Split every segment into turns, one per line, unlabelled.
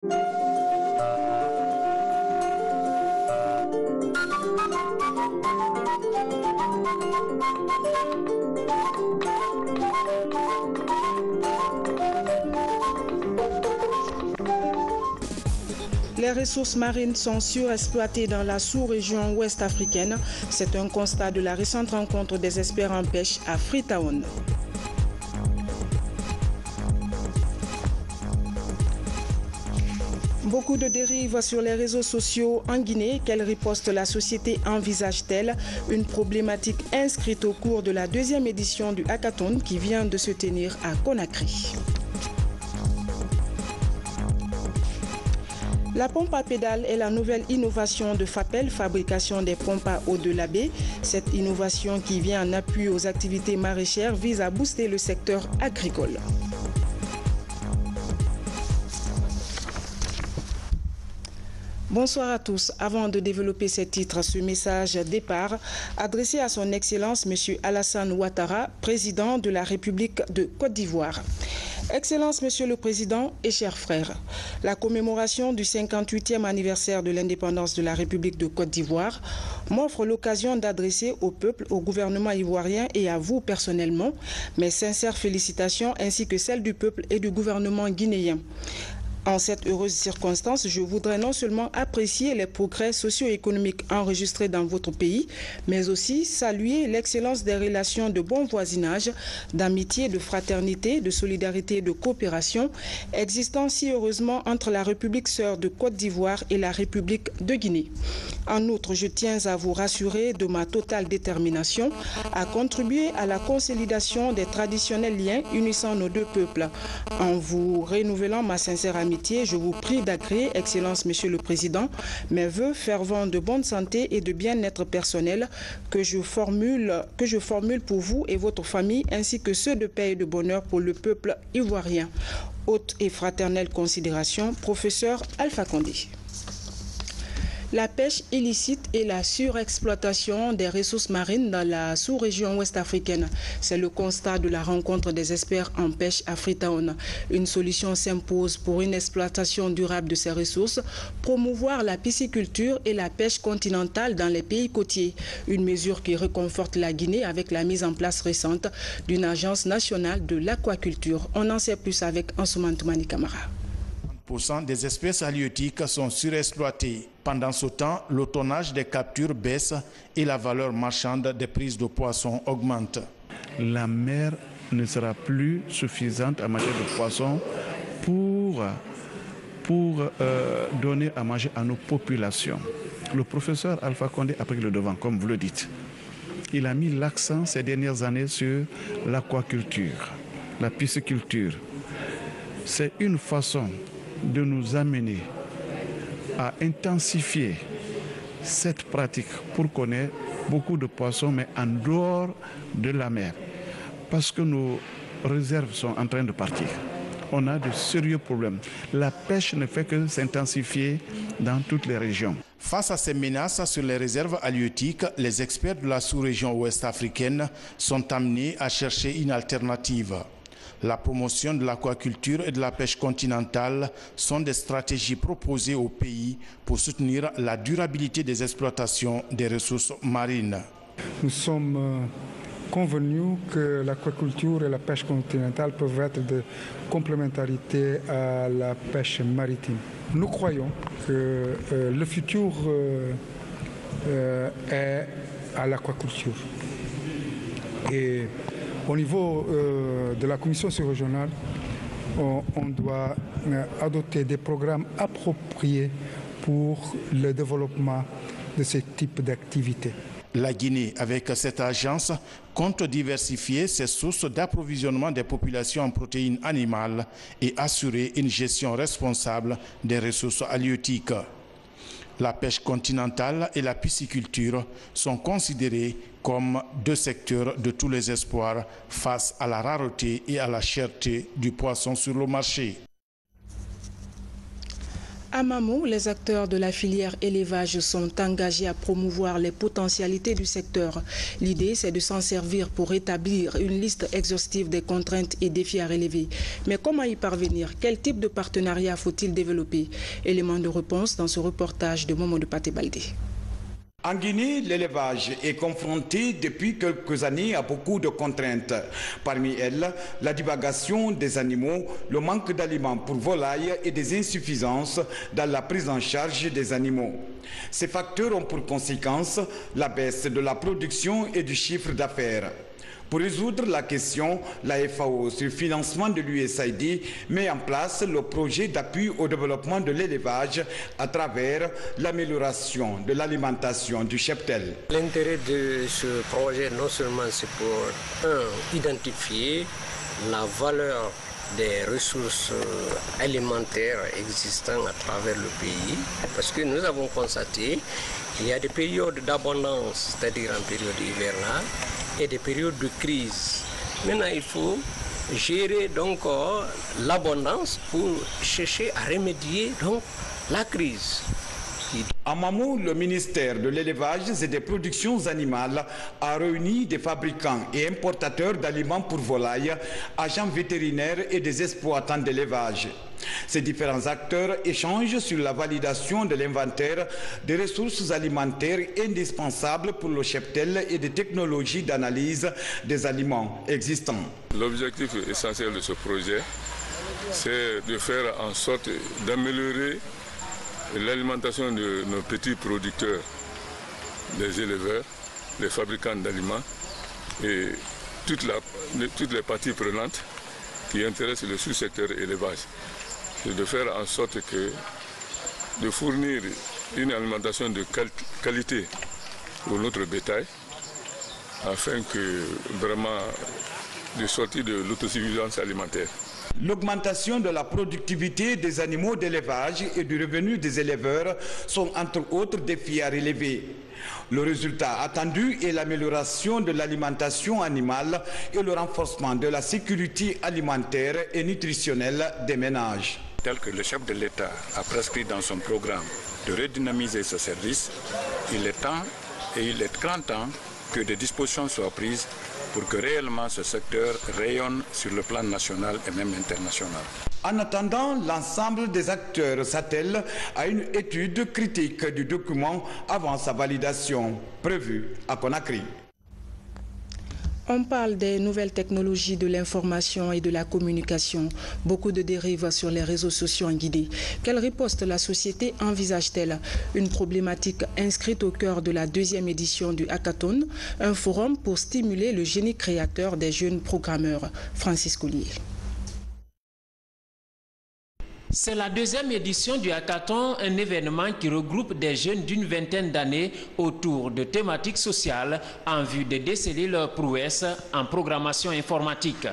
Les ressources marines sont surexploitées dans la sous-région ouest africaine. C'est un constat de la récente rencontre des experts en pêche à Freetown. Beaucoup de dérives sur les réseaux sociaux en Guinée. Quelle riposte la société envisage-t-elle? Une problématique inscrite au cours de la deuxième édition du hackathon qui vient de se tenir à Conakry. La pompe à pédales est la nouvelle innovation de FAPEL, fabrication des pompes à eau de l'abbé. Cette innovation qui vient en appui aux activités maraîchères vise à booster le secteur agricole. Bonsoir à tous. Avant de développer ces titres, ce message départ adressé à son Excellence M. Alassane Ouattara, président de la République de Côte d'Ivoire. Excellence, Monsieur le Président et chers frères, la commémoration du 58e anniversaire de l'indépendance de la République de Côte d'Ivoire m'offre l'occasion d'adresser au peuple, au gouvernement ivoirien et à vous personnellement mes sincères félicitations ainsi que celles du peuple et du gouvernement guinéen. En cette heureuse circonstance, je voudrais non seulement apprécier les progrès socio-économiques enregistrés dans votre pays, mais aussi saluer l'excellence des relations de bon voisinage, d'amitié, de fraternité, de solidarité et de coopération existant si heureusement entre la République sœur de Côte d'Ivoire et la République de Guinée. En outre, je tiens à vous rassurer de ma totale détermination à contribuer à la consolidation des traditionnels liens unissant nos deux peuples. En vous renouvelant ma sincère amitié, je vous prie d'agréer, Excellence Monsieur le Président, mes vœux fervents de bonne santé et de bien-être personnel que je formule pour vous et votre famille, ainsi que ceux de paix et de bonheur pour le peuple ivoirien. Haute et fraternelle considération, professeur Alpha Condé. La pêche illicite et la surexploitation des ressources marines dans la sous-région ouest africaine. C'est le constat de la rencontre des experts en pêche à Freetown. Une solution s'impose pour une exploitation durable de ces ressources, promouvoir la pisciculture et la pêche continentale dans les pays côtiers. Une mesure qui réconforte la Guinée avec la mise en place récente d'une agence nationale de l'aquaculture. On en sait plus avec Ansoumane Toumani Camara.
30% des espèces halieutiques sont surexploitées. Pendant ce temps, le tonnage des captures baisse et la valeur marchande des prises de poissons augmente.
La mer ne sera plus suffisante en matière de poissons pour donner à manger à nos populations. Le professeur Alpha Condé a pris le devant, comme vous le dites. Il a mis l'accent ces dernières années sur l'aquaculture, la pisciculture. C'est une façon de nous amener à intensifier cette pratique pour qu'on ait beaucoup de poissons, mais en dehors de la mer. Parce que nos réserves sont en train de partir. On a de sérieux problèmes. La pêche ne fait que s'intensifier dans toutes les régions.
Face à ces menaces sur les réserves halieutiques, les experts de la sous-région ouest africaine sont amenés à chercher une alternative. La promotion de l'aquaculture et de la pêche continentale sont des stratégies proposées au pays pour soutenir la durabilité des exploitations des ressources marines.
Nous sommes convenus que l'aquaculture et la pêche continentale peuvent être de complémentarité à la pêche maritime. Nous croyons que le futur est à l'aquaculture. Et au niveau de la commission sous-régionale, on doit adopter des programmes appropriés pour le développement de ce type d'activité.
La Guinée, avec cette agence, compte diversifier ses sources d'approvisionnement des populations en protéines animales et assurer une gestion responsable des ressources halieutiques. La pêche continentale et la pisciculture sont considérés comme deux secteurs de tous les espoirs face à la rareté et à la cherté du poisson sur le marché.
À Mamo, les acteurs de la filière élevage sont engagés à promouvoir les potentialités du secteur. L'idée, c'est de s'en servir pour établir une liste exhaustive des contraintes et défis à relever. Mais comment y parvenir? Quel type de partenariat faut-il développer? Élément de réponse dans ce reportage de Momo de Paté-Baldé.
En Guinée, l'élevage est confronté depuis quelques années à beaucoup de contraintes. Parmi elles, la divagation des animaux, le manque d'aliments pour volailles et des insuffisances dans la prise en charge des animaux. Ces facteurs ont pour conséquence la baisse de la production et du chiffre d'affaires. Pour résoudre la question, la FAO, sur le financement de l'USAID, met en place le projet d'appui au développement de l'élevage à travers l'amélioration de l'alimentation du cheptel.
L'intérêt de ce projet, non seulement c'est pour, identifier la valeur des ressources alimentaires existantes à travers le pays, parce que nous avons constaté qu'il y a des périodes d'abondance, c'est-à-dire en période hivernale, et des périodes de crise. Maintenant, il faut gérer donc l'abondance pour chercher à remédier donc la crise.
À Mamo, le ministère de l'élevage et des productions animales a réuni des fabricants et importateurs d'aliments pour volailles, agents vétérinaires et des exploitants d'élevage. Ces différents acteurs échangent sur la validation de l'inventaire des ressources alimentaires indispensables pour le cheptel et des technologies d'analyse des aliments existants.
L'objectif essentiel de ce projet, c'est de faire en sorte d'améliorer l'alimentation de nos petits producteurs, les éleveurs, les fabricants d'aliments et toutes les parties prenantes qui intéressent le sous-secteur élevage. C'est de faire en sorte de fournir une alimentation de qualité pour notre bétail afin que vraiment de sortir de l'autosuffisance alimentaire.
L'augmentation de la productivité des animaux d'élevage et du revenu des éleveurs sont entre autres défis à relever. Le résultat attendu est l'amélioration de l'alimentation animale et le renforcement de la sécurité alimentaire et nutritionnelle des ménages.
Tel que le chef de l'État a prescrit dans son programme de redynamiser ce service, il est temps et il est grand temps que des dispositions soient prises pour que réellement ce secteur rayonne sur le plan national et même international.
En attendant, l'ensemble des acteurs s'attelle à une étude critique du document avant sa validation, prévue à Conakry.
On parle des nouvelles technologies de l'information et de la communication. Beaucoup de dérives sur les réseaux sociaux en Guinée. Quelle riposte la société envisage-t-elle? Une problématique inscrite au cœur de la 2e édition du Hackathon, un forum pour stimuler le génie créateur des jeunes programmeurs. Francis Collier.
C'est la 2e édition du Hackathon, un événement qui regroupe des jeunes d'une vingtaine d'années autour de thématiques sociales en vue de déceler leurs prouesses en programmation informatique.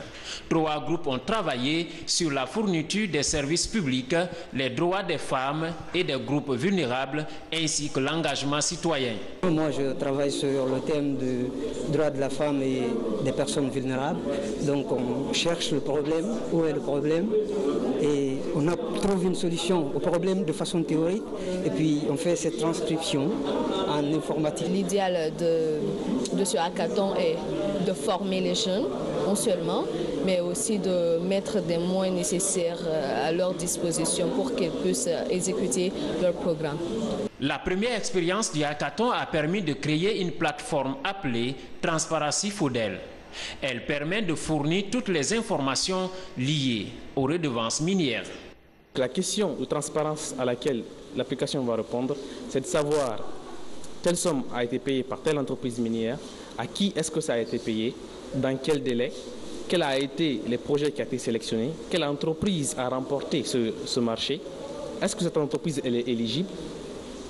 3 groupes ont travaillé sur la fourniture des services publics, les droits des femmes et des groupes vulnérables, ainsi que l'engagement citoyen.
Moi, je travaille sur le thème du droit de la femme et des personnes vulnérables. Donc, on cherche le problème, où est le problème, et on trouve une solution au problème de façon théorique, et puis on fait cette transcription en informatique.
L'idéal de ce hackathon est de former les jeunes, non seulement, mais aussi de mettre des moyens nécessaires à leur disposition pour qu'ils puissent exécuter leur programme.
La première expérience du hackathon a permis de créer une plateforme appelée Transparency Fodel. Elle permet de fournir toutes les informations liées aux redevances minières.
La question de transparence à laquelle l'application va répondre, c'est de savoir telle somme a été payée par telle entreprise minière, à qui est-ce que ça a été payé, dans quel délai, quels ont été les projets qui ont été sélectionnés, quelle entreprise a remporté ce marché, est-ce que cette entreprise elle est éligible,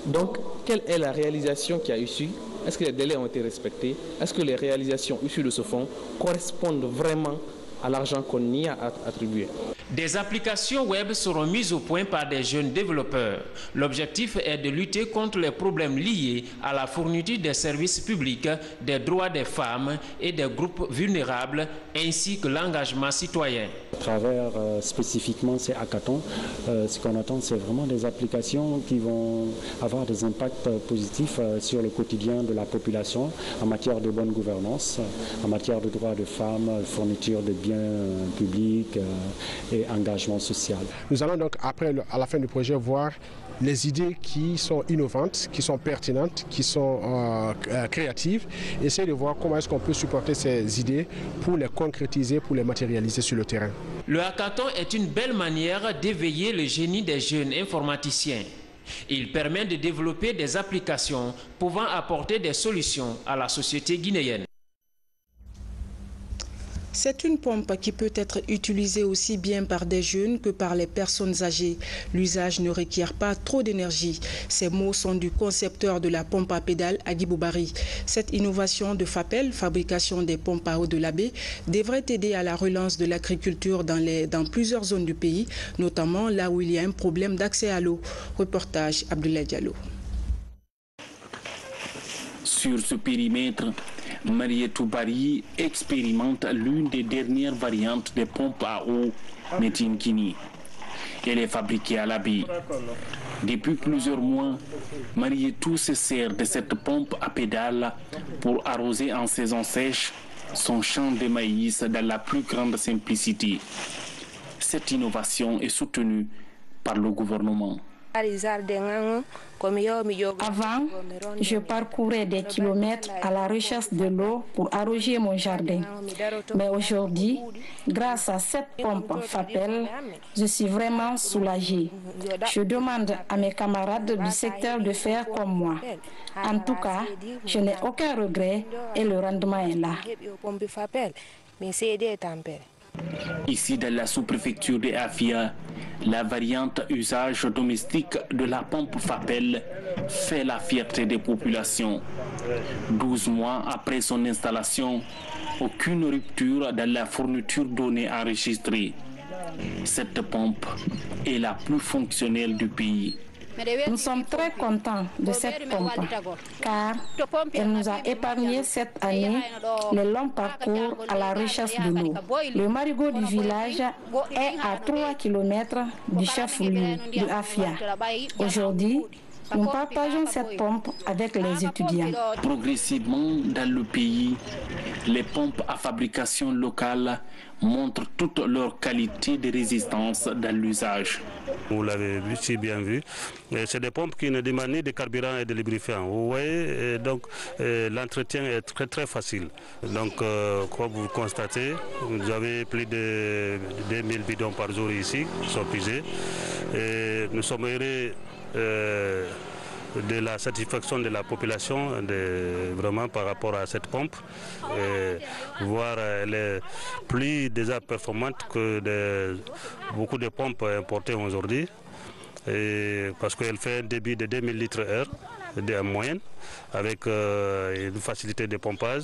donc quelle est la réalisation qui a issue, est-ce que les délais ont été respectés, est-ce que les réalisations issues de ce fonds correspondent vraiment à l'argent qu'on y a attribué.
Des applications web seront mises au point par des jeunes développeurs. L'objectif est de lutter contre les problèmes liés à la fourniture des services publics, des droits des femmes et des groupes vulnérables, ainsi que l'engagement citoyen.
À travers spécifiquement ces hackathons, ce qu'on attend, c'est vraiment des applications qui vont avoir des impacts positifs sur le quotidien de la population en matière de bonne gouvernance, en matière de droits de femmes, fourniture de biens publics et engagement social.
Nous allons donc après, à la fin du projet, voir les idées qui sont innovantes, qui sont pertinentes, qui sont créatives, essayer de voir comment est-ce qu'on peut supporter ces idées pour les concrétiser, pour les matérialiser sur le terrain.
Le hackathon est une belle manière d'éveiller le génie des jeunes informaticiens. Il permet de développer des applications pouvant apporter des solutions à la société guinéenne.
C'est une pompe qui peut être utilisée aussi bien par des jeunes que par les personnes âgées. L'usage ne requiert pas trop d'énergie. Ces mots sont du concepteur de la pompe à pédales, Agibou Bari. Cette innovation de FAPEL, fabrication des pompes à eau de la baie, devrait aider à la relance de l'agriculture dans plusieurs zones du pays, notamment là où il y a un problème d'accès à l'eau. Reportage Abdoulaye Diallo.
Sur ce périmètre, Marietou Bari expérimente l'une des dernières variantes des pompes à eau Metinkini. Elle est fabriquée à la baie. Depuis plusieurs mois, Marietou se sert de cette pompe à pédales pour arroser en saison sèche son champ de maïs dans la plus grande simplicité. Cette innovation est soutenue par le gouvernement.
Avant, je parcourais des kilomètres à la recherche de l'eau pour arroser mon jardin. Mais aujourd'hui, grâce à cette pompe FAPEL, je suis vraiment soulagée. Je demande à mes camarades du secteur de faire comme moi. En tout cas, je n'ai aucun regret et le rendement est là.
Ici, dans la sous-préfecture de Afia, la variante usage domestique de la pompe FAPEL fait la fierté des populations. 12 mois après son installation, aucune rupture dans la fourniture d'eau n'est enregistrée. Cette pompe est la plus fonctionnelle du pays.
Nous sommes très contents de cette pompe car elle nous a épargné cette année les longs parcours à la recherche de l'eau. Le marigot du village est à 3 km du chef-lieu de Afia. Aujourd'hui, nous partageons cette pompe avec les étudiants.
Progressivement dans le pays, les pompes à fabrication locale montrent toute leur qualité de résistance dans l'usage.
Vous l'avez si bien vu, c'est des pompes qui ne demandent ni de carburant et de lubrifiant. Vous voyez, donc l'entretien est très facile. Donc comme vous constatez, vous avez plus de 2000 bidons par jour ici qui sont puisés. Et nous sommes heureux de la satisfaction de la population vraiment par rapport à cette pompe. Voir elle est plus déjà performante que beaucoup de pompes importées aujourd'hui, parce qu'elle fait un débit de 2000 litres heure en moyenne, avec une facilité de pompage.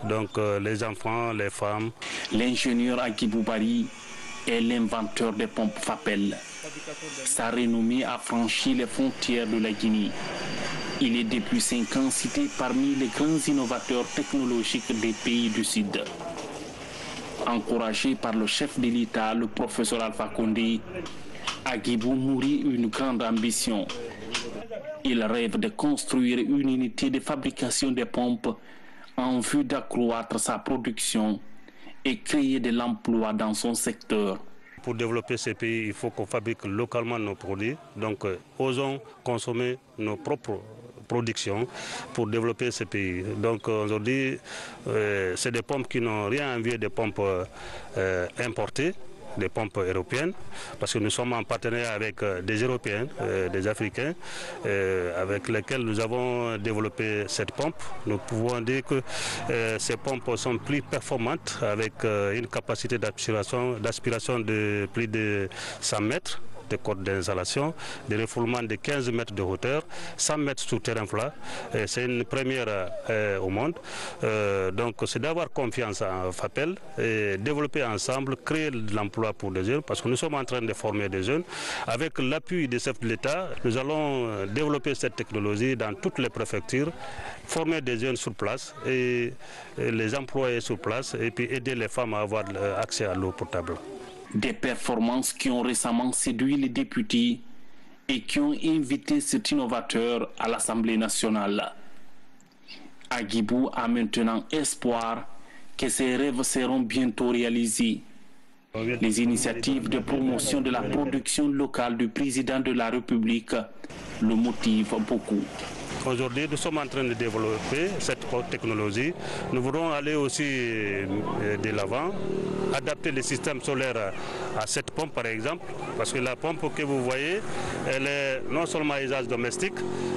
Donc les enfants, les femmes.
L'ingénieur Agibou Bari est l'inventeur des pompes FAPEL. Sa renommée a franchi les frontières de la Guinée. Il est depuis 5 ans cité parmi les grands innovateurs technologiques des pays du Sud. Encouragé par le chef de l'État, le professeur Alpha Condé, Agibou nourrit une grande ambition. Il rêve de construire une unité de fabrication des pompes en vue d'accroître sa production et créer de l'emploi dans son secteur.
Pour développer ces pays, il faut qu'on fabrique localement nos produits. Donc, osons consommer nos propres productions pour développer ces pays. Donc, aujourd'hui, c'est des pompes qui n'ont rien à envier des pompes importées, des pompes européennes, parce que nous sommes en partenariat avec des Européens, des Africains, avec lesquels nous avons développé cette pompe. Nous pouvons dire que ces pompes sont plus performantes, avec une capacité d'aspiration de plus de 100 mètres. des codes d'installation, des refoulements de 15 mètres de hauteur, 100 mètres sous terrain plat. C'est une première au monde. Donc c'est d'avoir confiance en FAPEL et développer ensemble, créer de l'emploi pour des jeunes, parce que nous sommes en train de former des jeunes. Avec l'appui des chefs de l'État, nous allons développer cette technologie dans toutes les préfectures, former des jeunes sur place et les employer sur place et puis aider les femmes à avoir accès à l'eau potable.
Des performances qui ont récemment séduit les députés et qui ont invité cet innovateur à l'Assemblée nationale. Agibou a maintenant espoir que ses rêves seront bientôt réalisés. Les initiatives de promotion de la production locale du président de la République le motivent beaucoup.
Aujourd'hui, nous sommes en train de développer cette technologie. Nous voulons aller aussi de l'avant, adapter le système solaire à cette pompe par exemple, parce que la pompe que vous voyez, elle est non seulement à usage domestique,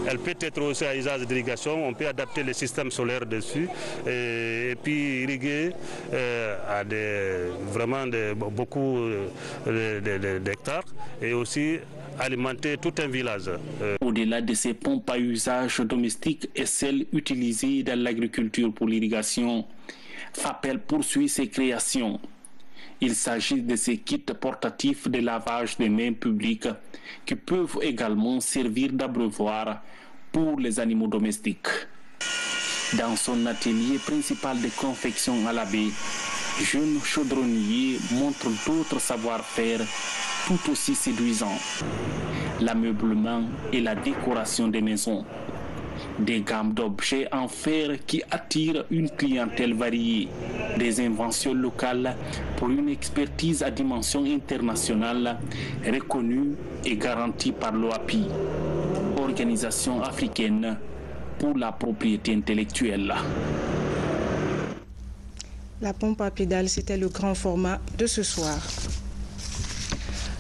elle peut être aussi à usage d'irrigation. On peut adapter le système solaire dessus et puis irriguer à vraiment beaucoup d'hectares et aussi alimenter tout un village.
Au-delà de ces pompes à usage domestique et celles utilisées dans l'agriculture pour l'irrigation, FAPEL poursuit ses créations. Il s'agit de ces kits portatifs de lavage des mains publiques qui peuvent également servir d'abreuvoir pour les animaux domestiques. Dans son atelier principal de confection à la baie, jeune chaudronnier montre d'autres savoir-faire tout aussi séduisants. L'ameublement et la décoration des maisons. Des gammes d'objets en fer qui attirent une clientèle variée. Des inventions locales pour une expertise à dimension internationale reconnue et garantie par l'OAPI, Organisation africaine pour la propriété intellectuelle.
La pompe à pédales, c'était le grand format de ce soir.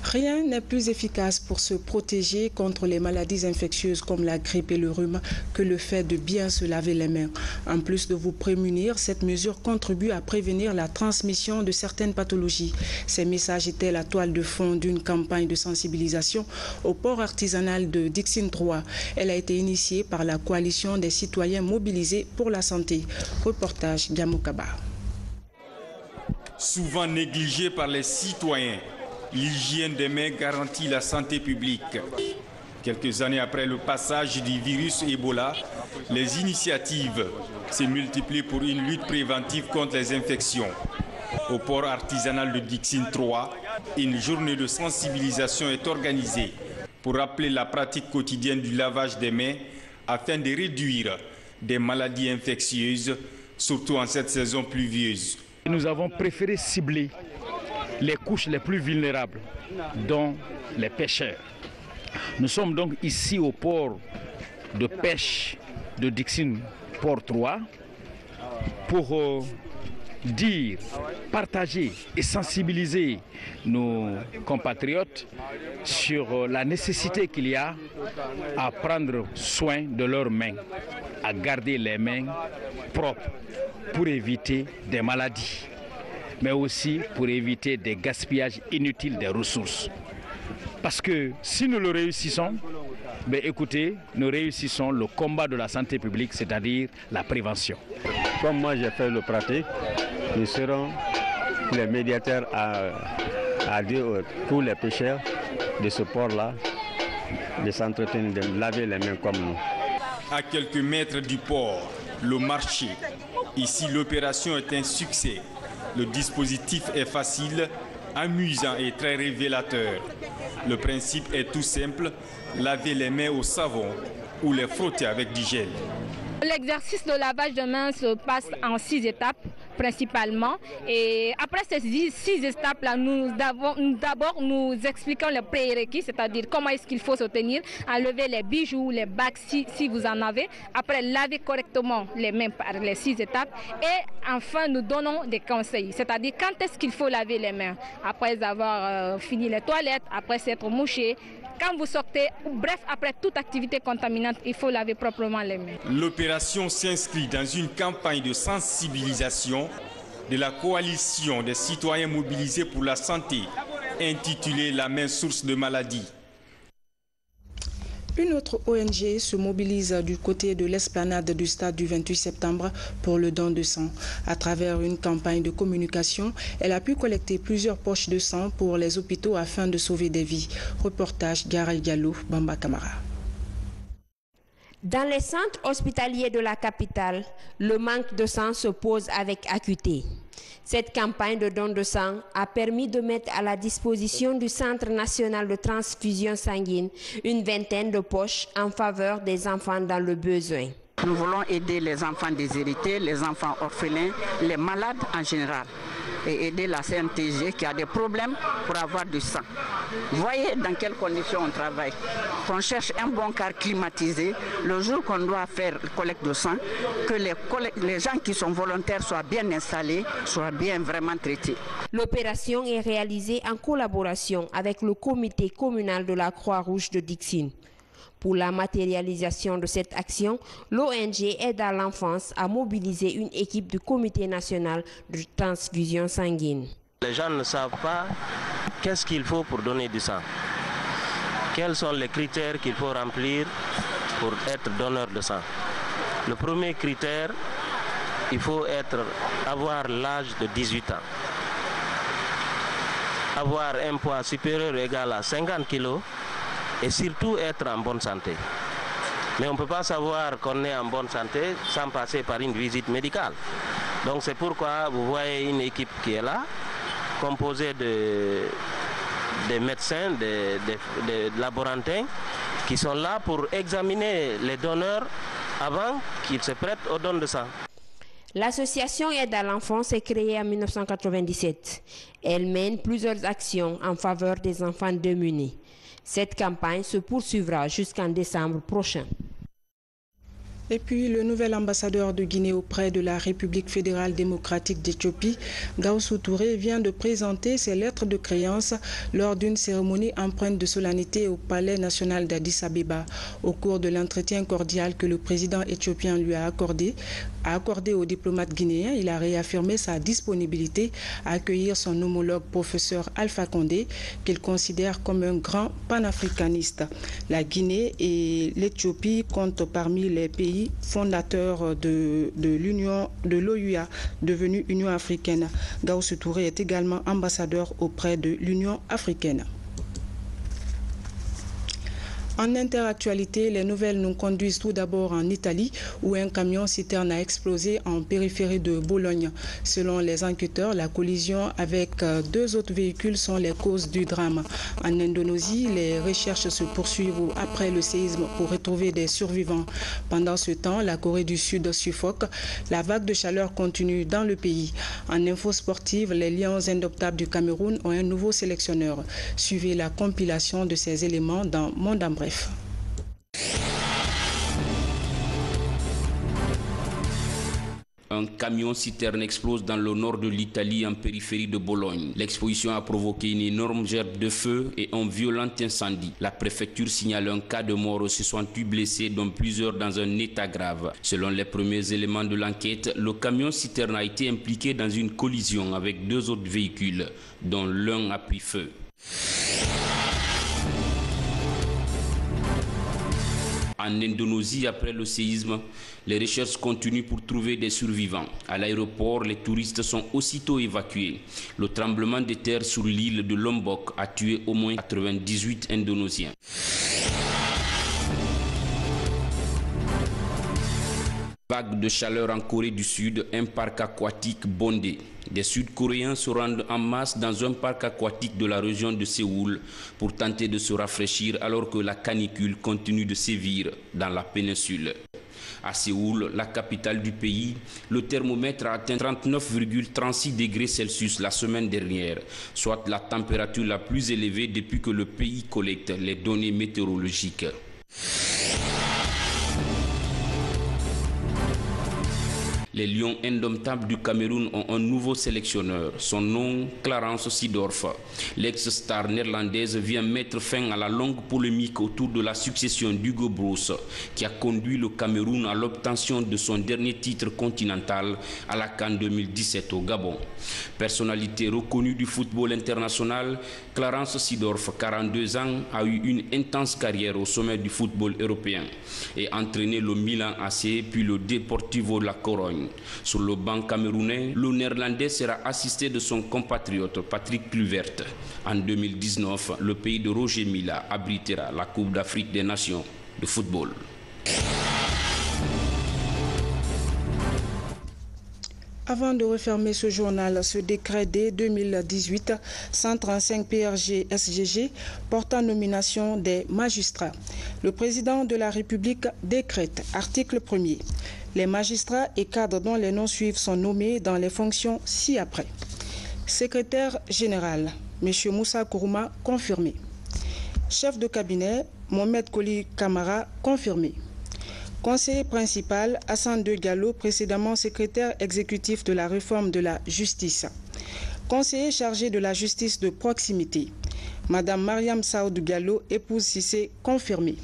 Rien n'est plus efficace pour se protéger contre les maladies infectieuses comme la grippe et le rhume que le fait de bien se laver les mains. En plus de vous prémunir, cette mesure contribue à prévenir la transmission de certaines pathologies. Ces messages étaient la toile de fond d'une campagne de sensibilisation au port artisanal de Dixine 3. Elle a été initiée par la coalition des citoyens mobilisés pour la santé. Reportage Diamokaba.
Souvent négligée par les citoyens, l'hygiène des mains garantit la santé publique. Quelques années après le passage du virus Ebola, les initiatives se multiplient pour une lutte préventive contre les infections. Au port artisanal de Dixine 3, une journée de sensibilisation est organisée pour rappeler la pratique quotidienne du lavage des mains afin de réduire des maladies infectieuses, surtout en cette saison pluvieuse.
Nous avons préféré cibler les couches les plus vulnérables, dont les pêcheurs. Nous sommes donc ici au port de pêche de Dixine, port 3, pour dire, partager et sensibiliser nos compatriotes sur la nécessité qu'il y a à prendre soin de leurs mains, à garder les mains propres pour éviter des maladies, mais aussi pour éviter des gaspillages inutiles des ressources. Parce que si nous le réussissons, écoutez, nous réussissons le combat de la santé publique, c'est-à-dire la prévention.
Comme moi j'ai fait le pratique, nous serons les médiateurs à dire à tous les pêcheurs de ce port-là de s'entretenir, de laver les mains comme nous.
À quelques mètres du port, le marché. Ici, l'opération est un succès. Le dispositif est facile, amusant et très révélateur. Le principe est tout simple, laver les mains au savon ou les frotter avec du gel.
L'exercice de lavage de mains se passe en 6 étapes principalement. Et après ces 6 étapes-là, d'abord nous expliquons les prérequis, c'est-à-dire comment est-ce qu'il faut se tenir, enlever les bijoux, les bagues si vous en avez. Après, laver correctement les mains par les 6 étapes. Et enfin, nous donnons des conseils, c'est-à-dire quand est-ce qu'il faut laver les mains. Après avoir fini les toilettes, après s'être mouché. Quand vous sortez, bref, après toute activité contaminante, il faut laver proprement les mains.
L'opération s'inscrit dans une campagne de sensibilisation de la coalition des citoyens mobilisés pour la santé intitulé La main source de maladie.
Une autre ONG se mobilise du côté de l'esplanade du stade du 28 septembre pour le don de sang. À travers une campagne de communication, elle a pu collecter plusieurs poches de sang pour les hôpitaux afin de sauver des vies. Reportage Garay Diallo, Bamba Camara.
Dans les centres hospitaliers de la capitale, le manque de sang se pose avec acuité. Cette campagne de don de sang a permis de mettre à la disposition du Centre national de transfusion sanguine une vingtaine de poches en faveur des enfants dans le besoin.
Nous voulons aider les enfants déshérités, les enfants orphelins, les malades en général et aider la CNTG qui a des problèmes pour avoir du sang. Voyez dans quelles conditions on travaille. On cherche un bon car climatisé. Le jour qu'on doit faire collecte de sang, que les gens qui sont volontaires soient bien installés, soient bien vraiment traités.
L'opération est réalisée en collaboration avec le comité communal de la Croix-Rouge de Dixine. Pour la matérialisation de cette action, l'ONG Aide à l'enfance a mobilisé une équipe du Comité national de transfusion sanguine.
Les gens ne savent pas qu'est-ce qu'il faut pour donner du sang. Quels sont les critères qu'il faut remplir pour être donneur de sang. Le premier critère, il faut avoir l'âge de 18 ans. Avoir un poids supérieur ou égal à 50 kg. Et surtout être en bonne santé. Mais on ne peut pas savoir qu'on est en bonne santé sans passer par une visite médicale. Donc c'est pourquoi vous voyez une équipe qui est là, composée des médecins, des laborantins, qui sont là pour examiner les donneurs avant qu'ils se prêtent au don de sang.
L'association Aide à l'enfance est créée en 1997. Elle mène plusieurs actions en faveur des enfants démunis. Cette campagne se poursuivra jusqu'en décembre prochain.
Et puis, le nouvel ambassadeur de Guinée auprès de la République fédérale démocratique d'Éthiopie, Gawsu Touré, vient de présenter ses lettres de créance lors d'une cérémonie empreinte de solennité au Palais national d'Addis Abeba. Au cours de l'entretien cordial que le président éthiopien lui a accordé au diplomate guinéen, il a réaffirmé sa disponibilité à accueillir son homologue professeur Alpha Condé, qu'il considère comme un grand panafricaniste. La Guinée et l'Éthiopie comptent parmi les pays fondateur de l'OUA, devenue Union africaine. Gawsu Touré est également ambassadeur auprès de l'Union africaine. En interactualité, les nouvelles nous conduisent tout d'abord en Italie, où un camion-citerne a explosé en périphérie de Bologne. Selon les enquêteurs, la collision avec deux autres véhicules sont les causes du drame. En Indonésie, les recherches se poursuivent après le séisme pour retrouver des survivants. Pendant ce temps, la Corée du Sud suffoque. La vague de chaleur continue dans le pays. En info sportive, les Lions indoptables du Cameroun ont un nouveau sélectionneur. Suivez la compilation de ces éléments dans Monde en Bref.
Un camion-citerne explose dans le nord de l'Italie en périphérie de Bologne. L'explosion a provoqué une énorme gerbe de feu et un violent incendie. La préfecture signale un cas de mort et 68 blessés, dont plusieurs dans un état grave. Selon les premiers éléments de l'enquête, le camion-citerne a été impliqué dans une collision avec deux autres véhicules, dont l'un a pris feu. En Indonésie, après le séisme, les recherches continuent pour trouver des survivants. À l'aéroport, les touristes sont aussitôt évacués. Le tremblement de terre sur l'île de Lombok a tué au moins 98 Indonésiens. Vague de chaleur en Corée du Sud, un parc aquatique bondé. Des Sud-Coréens se rendent en masse dans un parc aquatique de la région de Séoul pour tenter de se rafraîchir alors que la canicule continue de sévir dans la péninsule. À Séoul, la capitale du pays, le thermomètre a atteint 39,36 degrés Celsius la semaine dernière, soit la température la plus élevée depuis que le pays collecte les données météorologiques. Les Lions indomptables du Cameroun ont un nouveau sélectionneur. Son nom, Clarence Seedorf. L'ex-star néerlandaise vient mettre fin à la longue polémique autour de la succession d'Hugo Broos, qui a conduit le Cameroun à l'obtention de son dernier titre continental à la CAN 2017 au Gabon. Personnalité reconnue du football international, Clarence Seedorf, 42 ans, a eu une intense carrière au sommet du football européen et entraîné le Milan AC puis le Deportivo La Corogne. Sur le banc camerounais, le Néerlandais sera assisté de son compatriote Patrick Kluivert. En 2019, le pays de Roger Milla abritera la Coupe d'Afrique des Nations de football.
Avant de refermer ce journal, ce décret D 2018-135 PRG-SGG portant nomination des magistrats. Le président de la République décrète, article 1er, les magistrats et cadres dont les noms suivent sont nommés dans les fonctions ci-après. Secrétaire général, M. Moussa Kourouma, confirmé. Chef de cabinet, Mohamed Koli Kamara, confirmé. Conseiller principal, Hassan De Gallo, précédemment secrétaire exécutif de la réforme de la justice. Conseiller chargé de la justice de proximité, Madame Mariam Saoud Gallo, épouse Cissé, confirmé.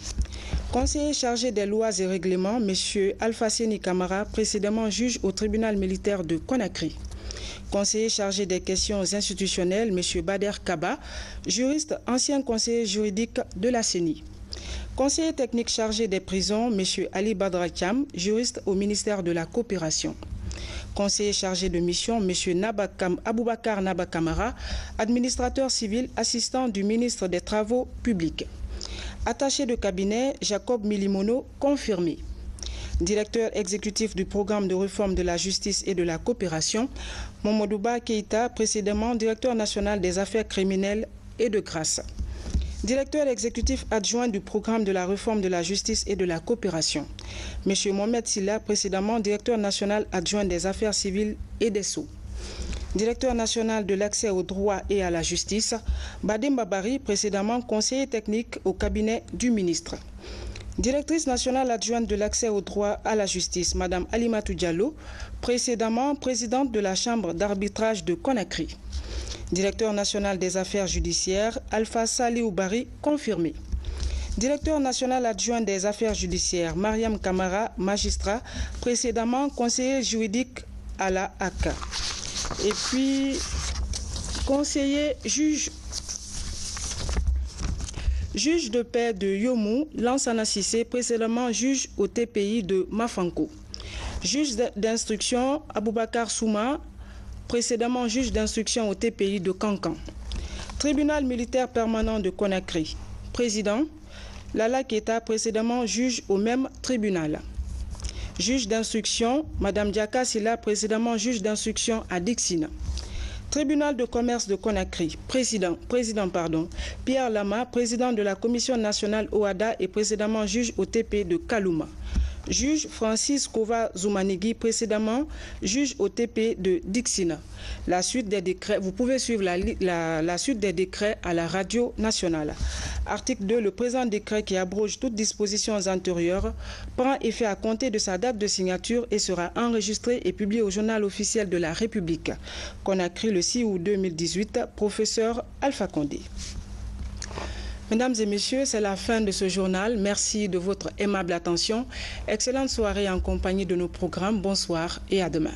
Conseiller chargé des lois et règlements, M. Alpha Séni Kamara, précédemment juge au tribunal militaire de Conakry. Conseiller chargé des questions institutionnelles, M. Bader Kaba, juriste, ancien conseiller juridique de la CENI. Conseiller technique chargé des prisons, M. Ali Badrakiam, juriste au ministère de la Coopération. Conseiller chargé de mission, M. Aboubakar Nabakamara, administrateur civil, assistant du ministre des Travaux publics. Attaché de cabinet, Jacob Milimono, confirmé. Directeur exécutif du programme de réforme de la justice et de la coopération, Momodouba Keïta, précédemment directeur national des affaires criminelles et de grâce. Directeur exécutif adjoint du programme de la réforme de la justice et de la coopération. M. Mohamed Silla, précédemment directeur national adjoint des affaires civiles et des sceaux. Directeur national de l'accès au droit et à la justice, Badem Babari, précédemment conseiller technique au cabinet du ministre. Directrice nationale adjointe de l'accès au droit à la justice, Mme Alimatou Diallo, précédemment présidente de la chambre d'arbitrage de Conakry. Directeur national des affaires judiciaires, Alpha Saliou Bari, confirmé. Directeur national adjoint des affaires judiciaires, Mariam Kamara, magistrat, précédemment conseiller juridique à la AK. Et puis, conseiller juge de paix de Yomou, Lansana Sissé, précédemment juge au TPI de Mafanko. Juge d'instruction, Aboubakar Souma, précédemment juge d'instruction au TPI de Kankan. Tribunal militaire permanent de Conakry. Président, Lala Keta, précédemment juge au même tribunal. Juge d'instruction, Mme Diaka Silla, précédemment juge d'instruction à Dixina. Tribunal de commerce de Conakry. Président, Pierre Lama, président de la Commission nationale OADA et précédemment juge au TP de Kalouma. Juge Francis Kova Zoumanigui, précédemment juge au TP de Dixina. La suite des décrets, vous pouvez suivre la suite des décrets à la radio nationale. Article 2, le présent décret qui abroge toutes dispositions antérieures prend effet à compter de sa date de signature et sera enregistré et publié au journal officiel de la République. Conakry le 6 août 2018, professeur Alpha Condé. Mesdames et messieurs, c'est la fin de ce journal. Merci de votre aimable attention. Excellente soirée en compagnie de nos programmes. Bonsoir et à demain.